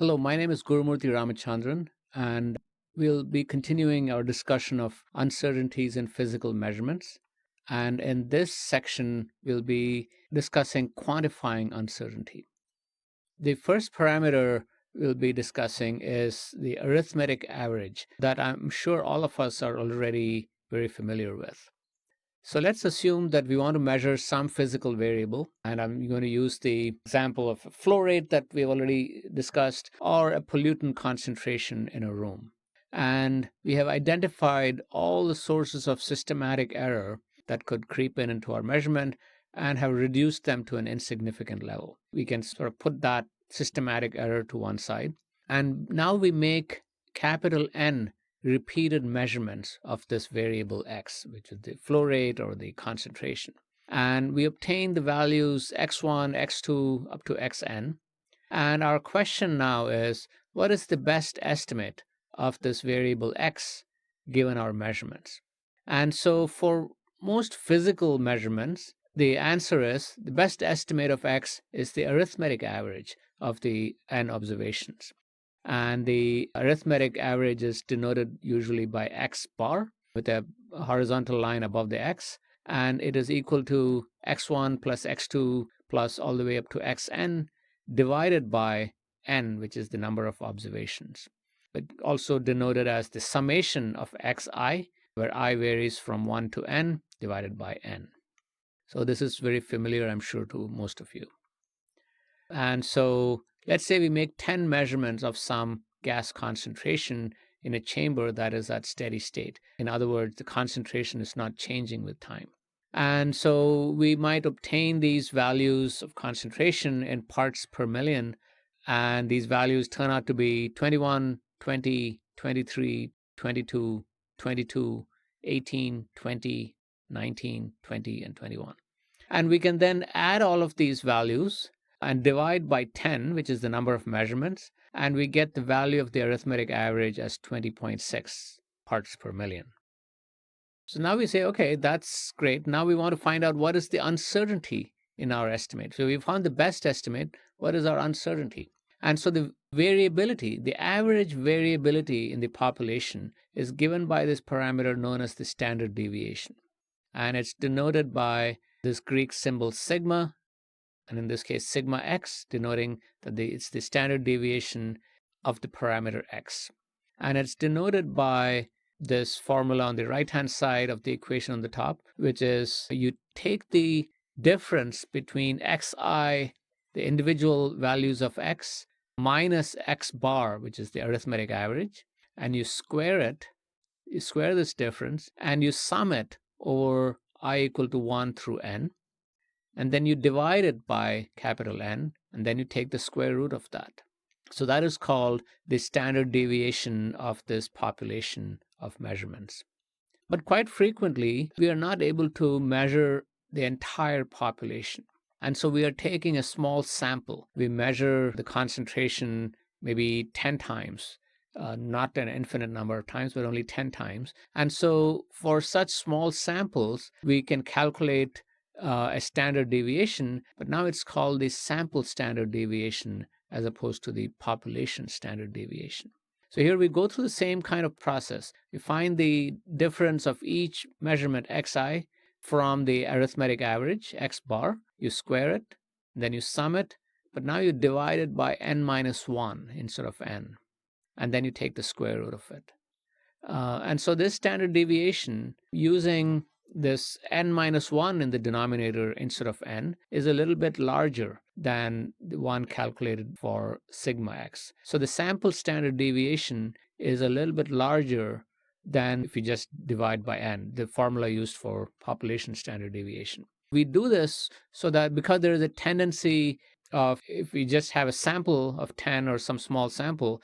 Hello, my name is Gurumurthy Ramachandran, and we'll be continuing our discussion of uncertainties in physical measurements. And in this section, we'll be discussing quantifying uncertainty. The first parameter we'll be discussing is the arithmetic average that I'm sure all of us are already very familiar with. So let's assume that we want to measure some physical variable, and I'm going to use the example of a flow rate that we've already discussed, or a pollutant concentration in a room. And we have identified all the sources of systematic error that could creep into our measurement and have reduced them to an insignificant level. We can sort of put that systematic error to one side. And now we make capital N repeated measurements of this variable x, which is the flow rate or the concentration. And we obtain the values x1, x2, up to xn. And our question now is, what is the best estimate of this variable x given our measurements? And so for most physical measurements, the answer is the best estimate of x is the arithmetic average of the n observations. And the arithmetic average is denoted usually by x bar with a horizontal line above the x, and it is equal to x1 plus x2 plus all the way up to xn divided by n, which is the number of observations. But also denoted as the summation of xi, where I varies from 1 to n, divided by n. So this is very familiar, I'm sure, to most of you. And so let's say we make 10 measurements of some gas concentration in a chamber that is at steady state. In other words, the concentration is not changing with time. And so we might obtain these values of concentration in parts per million. And these values turn out to be 21, 20, 23, 22, 22, 18, 20, 19, 20, and 21. And we can then add all of these values and divide by 10, which is the number of measurements, and we get the value of the arithmetic average as 20.6 parts per million. So now we say, okay, that's great. Now we want to find out what is the uncertainty in our estimate. So we found the best estimate. What is our uncertainty? And so the variability, the average variability in the population is given by this parameter known as the standard deviation. And it's denoted by this Greek symbol sigma, and in this case, sigma x, denoting that it's the standard deviation of the parameter x. And it's denoted by this formula on the right-hand side of the equation on the top, which is you take the difference between xi, the individual values of x, minus x bar, which is the arithmetic average, and you square it. You square this difference, and you sum it over I equal to 1 through n. And then you divide it by capital N, and then you take the square root of that. So that is called the standard deviation of this population of measurements. But quite frequently, we are not able to measure the entire population. And so we are taking a small sample. We measure the concentration maybe 10 times, not an infinite number of times, but only 10 times. And so for such small samples, we can calculate a standard deviation, but now it's called the sample standard deviation as opposed to the population standard deviation. So here we go through the same kind of process. You find the difference of each measurement xi from the arithmetic average, x bar. You square it, then you sum it, but now you divide it by n minus 1 instead of n, and then you take the square root of it. And so this standard deviation, using this n minus 1 in the denominator instead of n, is a little bit larger than the one calculated for sigma x. So the sample standard deviation is a little bit larger than if you just divide by n, the formula used for population standard deviation. We do this so that because there is a tendency of, if we just have a sample of 10 or some small sample,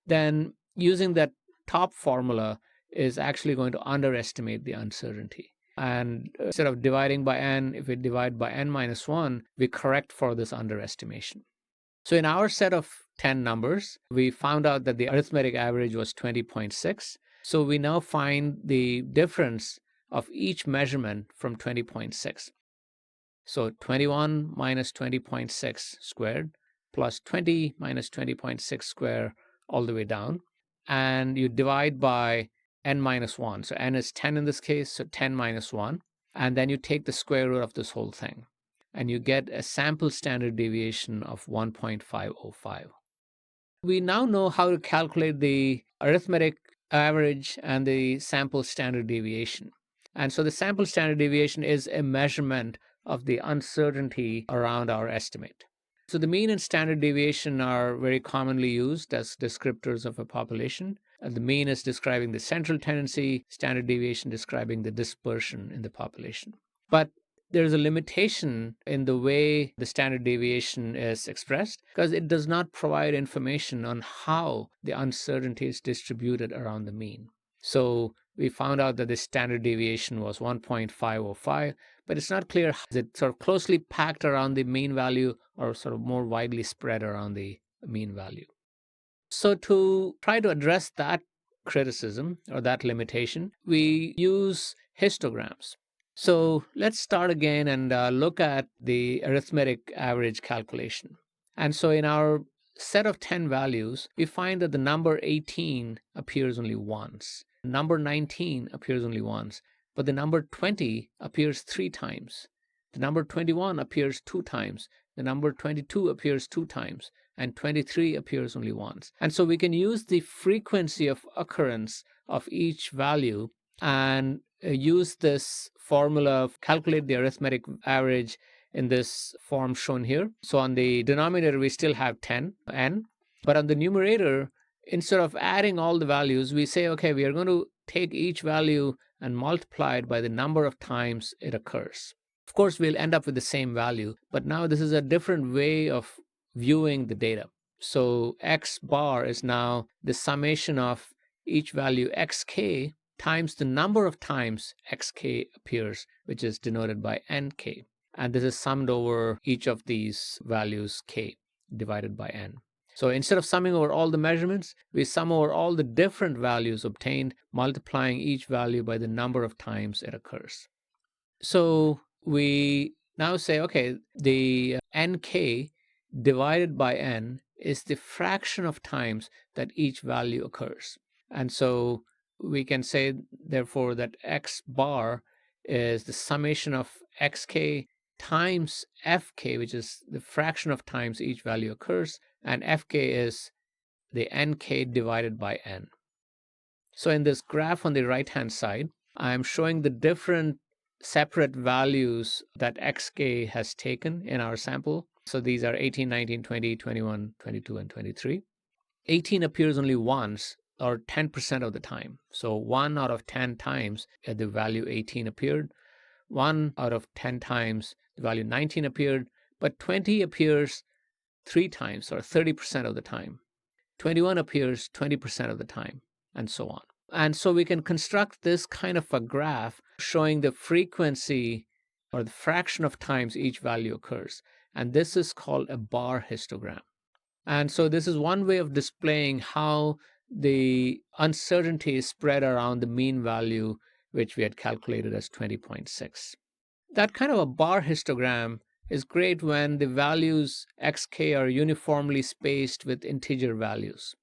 then using that top formula is actually going to underestimate the uncertainty. And instead of dividing by n, if we divide by n minus 1, we correct for this underestimation. So in our set of 10 numbers, we found out that the arithmetic average was 20.6. So we now find the difference of each measurement from 20.6. So 21 minus 20.6 squared plus 20 minus 20.6 square all the way down. And you divide by n minus 1. So n is 10 in this case, so 10 minus 1. And then you take the square root of this whole thing. And you get a sample standard deviation of 1.505. We now know how to calculate the arithmetic average and the sample standard deviation. And so the sample standard deviation is a measurement of the uncertainty around our estimate. So the mean and standard deviation are very commonly used as descriptors of a population. The mean is describing the central tendency, standard deviation describing the dispersion in the population. But there's a limitation in the way the standard deviation is expressed because it does not provide information on how the uncertainty is distributed around the mean. So we found out that the standard deviation was 1.505, but it's not clear, is it sort of closely packed around the mean value or sort of more widely spread around the mean value? So to try to address that criticism or that limitation, we use histograms. So let's start again and look at the arithmetic average calculation. And so in our set of 10 values, we find that the number 18 appears only once. Number 19 appears only once, but the number 20 appears 3 times. The number 21 appears 2 times. The number 22 appears 2 times, and 23 appears only once. And so we can use the frequency of occurrence of each value and use this formula to calculate the arithmetic average in this form shown here. So on the denominator, we still have 10, n, but on the numerator, instead of adding all the values, we say, okay, we are going to take each value and multiply it by the number of times it occurs. Of course, we'll end up with the same value, but now this is a different way of viewing the data. So x bar is now the summation of each value xk times the number of times xk appears, which is denoted by nk. And this is summed over each of these values k divided by n. So instead of summing over all the measurements, we sum over all the different values obtained, multiplying each value by the number of times it occurs. So we now say, okay, the nk divided by n is the fraction of times that each value occurs. And so we can say, therefore, that x bar is the summation of xk times fk, which is the fraction of times each value occurs, and fk is the nk divided by n. So in this graph on the right-hand side, I'm showing the different separate values that xk has taken in our sample. So these are 18, 19, 20, 21, 22, and 23. 18 appears only once, or 10% of the time. So 1 out of 10 times the value 18 appeared. 1 out of 10 times the value 19 appeared, but 20 appears 3 times, or 30% of the time. 21 appears 20% of the time, and so on. And so we can construct this kind of a graph showing the frequency or the fraction of times each value occurs. And this is called a bar histogram. And so this is one way of displaying how the uncertainty is spread around the mean value, which we had calculated as 20.6. That kind of a bar histogram is great when the values xk are uniformly spaced with integer values.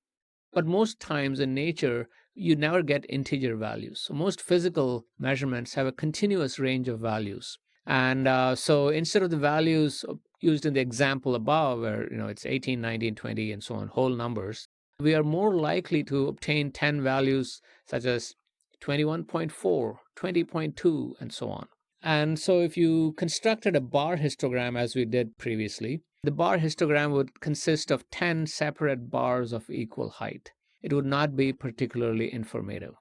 But most times in nature, you never get integer values. So most physical measurements have a continuous range of values. And so instead of the values used in the example above, where it's 18, 19, 20, and so on, whole numbers, we are more likely to obtain 10 values such as 21.4, 20.2, and so on. And so if you constructed a bar histogram as we did previously, the bar histogram would consist of 10 separate bars of equal height. It would not be particularly informative.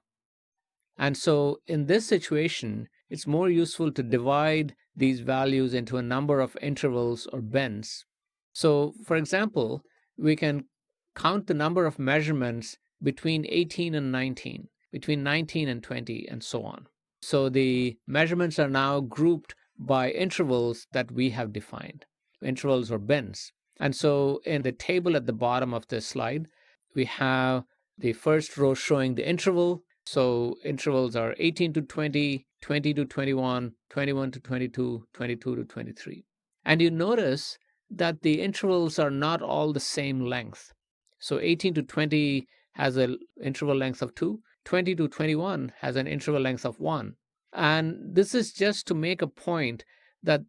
And so in this situation, it's more useful to divide these values into a number of intervals or bins. So for example, we can count the number of measurements between 18 and 19, between 19 and 20, and so on. So the measurements are now grouped by intervals that we have defined, intervals or bins. And so in the table at the bottom of this slide, we have the first row showing the interval. So intervals are 18 to 20, 20 to 21, 21 to 22, 22 to 23. And you notice that the intervals are not all the same length. So 18 to 20 has an interval length of 2, 20 to 21 has an interval length of 1. And this is just to make a point that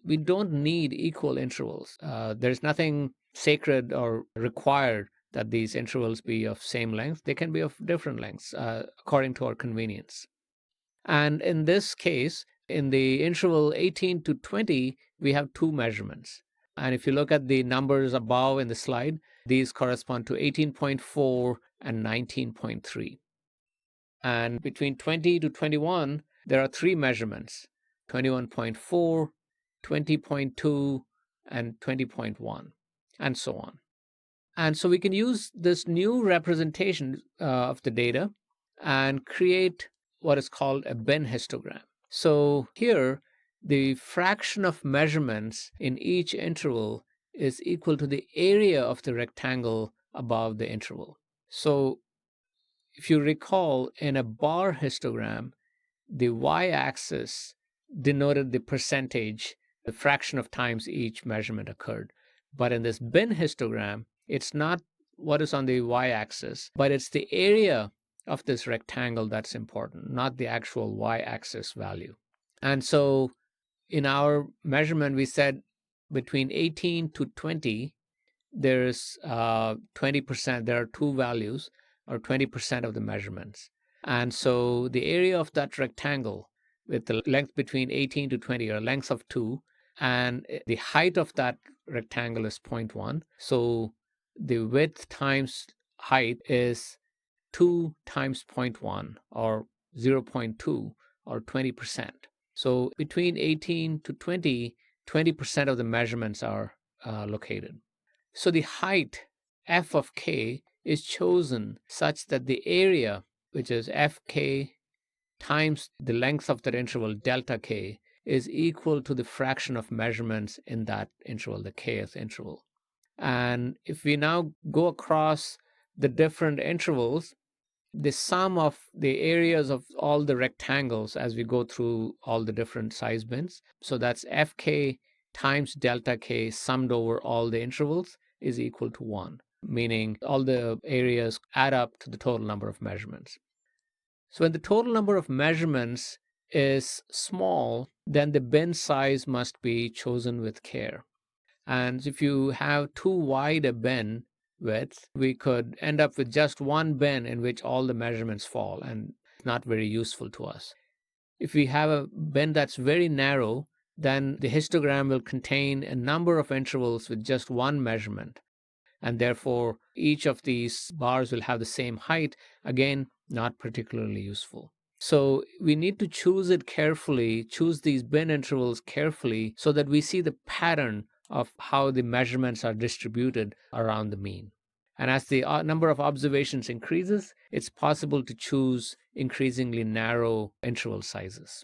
we don't need equal intervals. There's nothing sacred or required that these intervals be of same length. They can be of different lengths according to our convenience. And in this case, in the interval 18 to 20, we have two measurements. And if you look at the numbers above in the slide, these correspond to 18.4 and 19.3. And between 20 to 21, there are three measurements: 21.4, 20.2, and 20.1, and so on. And so we can use this new representation of the data and create what is called a bin histogram. So here, the fraction of measurements in each interval is equal to the area of the rectangle above the interval. So if you recall, in a bar histogram, the y-axis denoted the percentage, the fraction of times each measurement occurred. But in this bin histogram, it's not what is on the y-axis, but it's the area of this rectangle that's important, not the actual y-axis value. And so in our measurement, we said between 18 to 20, there's 20%, there are two values, or 20% of the measurements. And so the area of that rectangle with the length between 18 to 20, or length of 2, and the height of that rectangle is 0.1. So the width times height is 2 times 0.1, or 0.2, or 20%. So between 18 to 20, 20% of the measurements are located. So the height, f of k, is chosen such that the area, which is fk times the length of that interval, delta k, is equal to the fraction of measurements in that interval, the kth interval. And if we now go across the different intervals, the sum of the areas of all the rectangles as we go through all the different size bins, so that's fk times delta k summed over all the intervals, is equal to 1, meaning all the areas add up to the total number of measurements. So when the total number of measurements is small, then the bin size must be chosen with care. And if you have too wide a bin width, we could end up with just one bin in which all the measurements fall, and it's not very useful to us. If we have a bin that's very narrow, then the histogram will contain a number of intervals with just one measurement. And therefore, each of these bars will have the same height. Again, not particularly useful. So we need to choose it carefully, choose these bin intervals carefully, so that we see the pattern of how the measurements are distributed around the mean. And as the number of observations increases, it's possible to choose increasingly narrow interval sizes.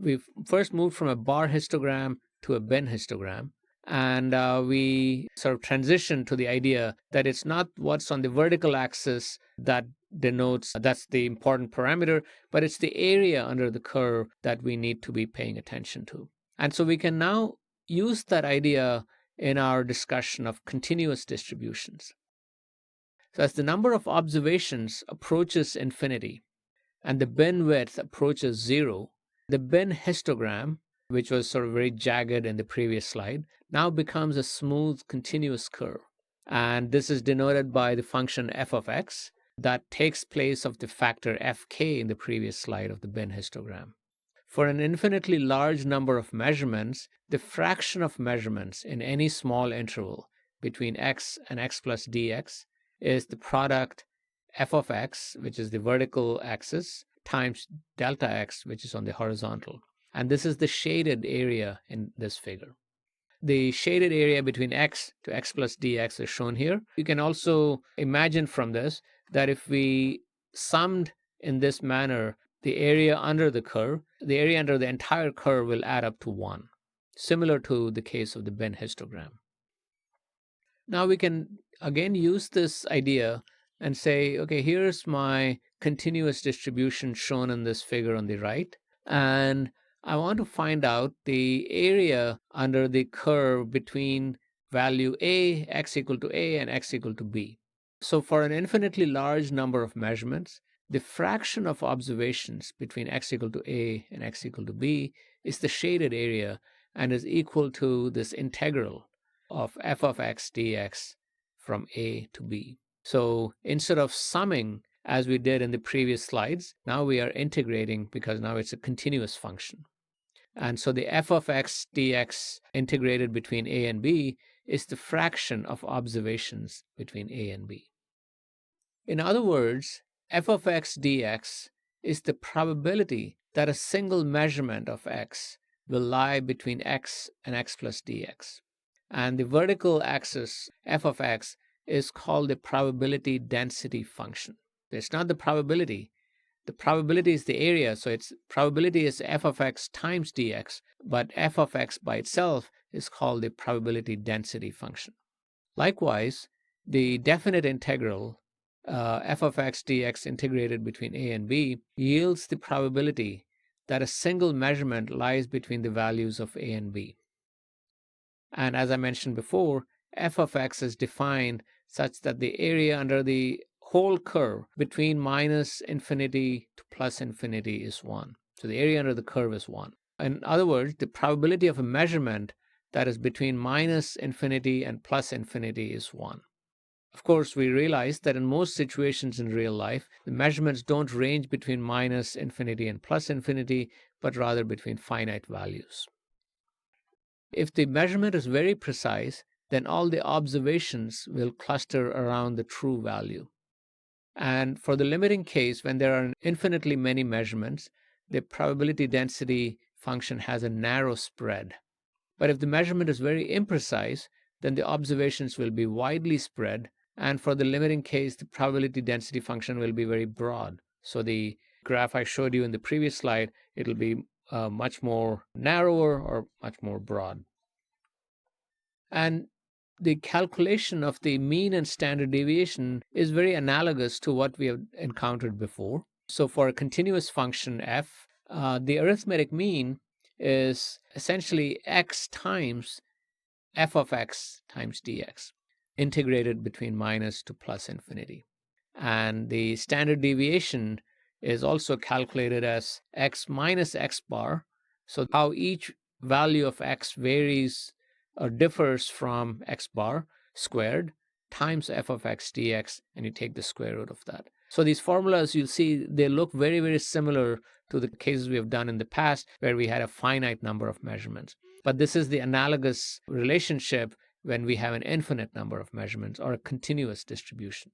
We've first moved from a bar histogram to a bin histogram, and we sort of transition to the idea that it's not what's on the vertical axis that denotes that's the important parameter, but it's the area under the curve that we need to be paying attention to. And so we can now use that idea in our discussion of continuous distributions. So as the number of observations approaches infinity and the bin width approaches 0, the bin histogram, which was sort of very jagged in the previous slide, now becomes a smooth, continuous curve. And this is denoted by the function f of x that takes place of the factor fk in the previous slide of the bin histogram. For an infinitely large number of measurements, the fraction of measurements in any small interval between x and x plus dx is the product f of x, which is the vertical axis, times delta x, which is on the horizontal. And this is the shaded area in this figure. The shaded area between x to x plus dx is shown here. You can also imagine from this that if we summed in this manner the area under the curve, the area under the entire curve will add up to 1, similar to the case of the bin histogram. Now we can again use this idea and say, okay, here's my continuous distribution shown in this figure on the right, and I want to find out the area under the curve between value a, x equal to a, and x equal to b. So for an infinitely large number of measurements, the fraction of observations between x equal to a and x equal to b is the shaded area and is equal to this integral of f of x dx from a to b. So instead of summing as we did in the previous slides, now we are integrating because now it's a continuous function. And so the f of x dx integrated between a and b is the fraction of observations between a and b. In other words, f of x dx is the probability that a single measurement of x will lie between x and x plus dx. And the vertical axis, f of x, is called the probability density function. It's not the probability. The probability is the area, so its probability is f of x times dx, but f of x by itself is called the probability density function. Likewise, the definite integral f of x dx integrated between a and b yields the probability that a single measurement lies between the values of a and b. And as I mentioned before, f of x is defined such that the area under the whole curve between minus infinity to plus infinity is 1. So the area under the curve is 1. In other words, the probability of a measurement that is between minus infinity and plus infinity is 1. Of course, we realize that in most situations in real life, the measurements don't range between minus infinity and plus infinity, but rather between finite values. If the measurement is very precise, then all the observations will cluster around the true value. And for the limiting case, when there are infinitely many measurements, the probability density function has a narrow spread. But if the measurement is very imprecise, then the observations will be widely spread. And for the limiting case, the probability density function will be very broad. So the graph I showed you in the previous slide, it'll be much more narrower or much more broad. And the calculation of the mean and standard deviation is very analogous to what we have encountered before. So for a continuous function f, the arithmetic mean is essentially x times f of x times dx, integrated between minus to plus infinity. And the standard deviation is also calculated as x minus x bar. So how each value of x varies or differs from x bar squared times f of x dx, and you take the square root of that. So these formulas, you'll see, they look very, very similar to the cases we have done in the past where we had a finite number of measurements. But this is the analogous relationship when we have an infinite number of measurements or a continuous distribution.